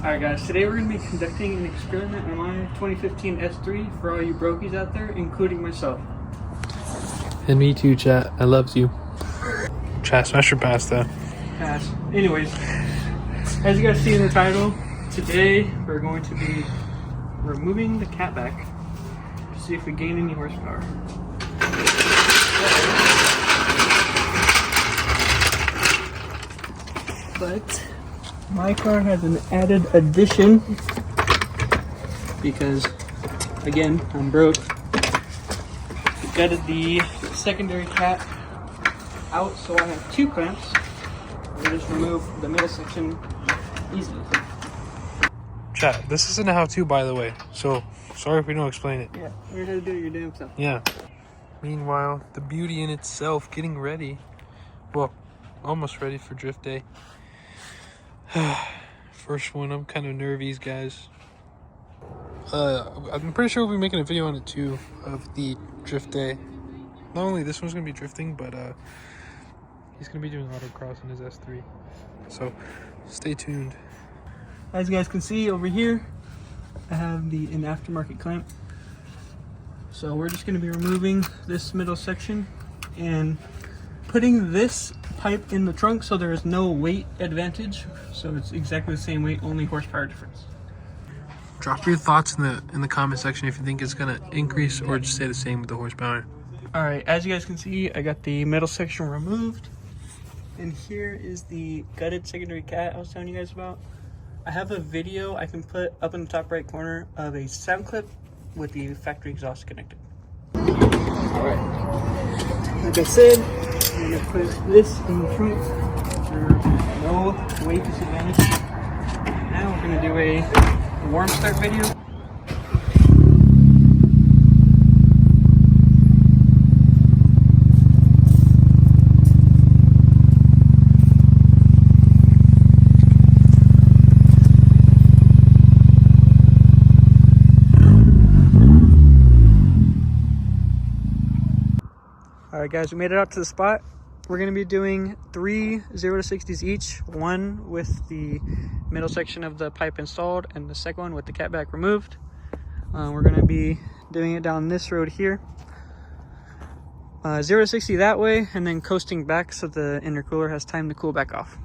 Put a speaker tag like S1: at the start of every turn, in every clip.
S1: Alright guys, today we're going to be conducting an experiment on my 2015 S3 for all you brokies out there, including myself.
S2: And me too, chat. I loves you. Chat, smash your pasta.
S1: Pass. Anyways, as you guys see in the title, today we're going to be removing the catback to see if we gain any horsepower. But my car has an added addition because, again, I'm broke. We gutted the secondary cat out, so I have two clamps. We just remove the middle section easily.
S2: Chat, this isn't a how-to, by the way, so sorry if we don't explain it.
S1: Yeah, you're gonna do it your damn self.
S2: Yeah. Meanwhile, the beauty in itself getting ready. Well, almost ready for drift day. First one, I'm kind of nervous, guys. I'm pretty sure we'll be making a video on it too, of the drift day. Not only this one's gonna be drifting, but he's gonna be doing autocross in his S3. So stay tuned.
S1: As you guys can see over here, I have an aftermarket clamp. So we're just gonna be removing this middle section and putting this pipe in the trunk so there is no weight advantage. So it's exactly the same weight, only horsepower difference.
S2: Drop your thoughts in the comment section if you think it's gonna increase or just stay the same with the horsepower.
S1: All right, as you guys can see, I got the middle section removed, and here is the gutted secondary cat I was telling you guys about. I have a video I can put up in the top right corner of a sound clip with the factory exhaust connected. All right, like I said, I'm gonna put this in the trunk for no weight disadvantage. Now we're gonna do a warm start video. Alright guys, we made it out to the spot. We're going to be doing 3 0 to 60s each. One with the middle section of the pipe installed and the second one with the catback removed. We're going to be doing it down this road here. 0 to 60 that way, and then coasting back so the intercooler has time to cool back off.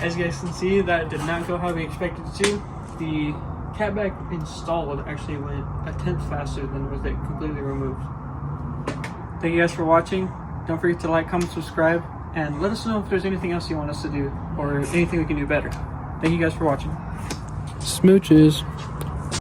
S1: As you guys can see, that did not go how we expected it to. The catback installed actually went a tenth faster than was it completely removed. Thank you guys for watching. Don't forget to like, comment, subscribe, and let us know if there's anything else you want us to do or anything we can do better. Thank you guys for watching.
S2: Smooches.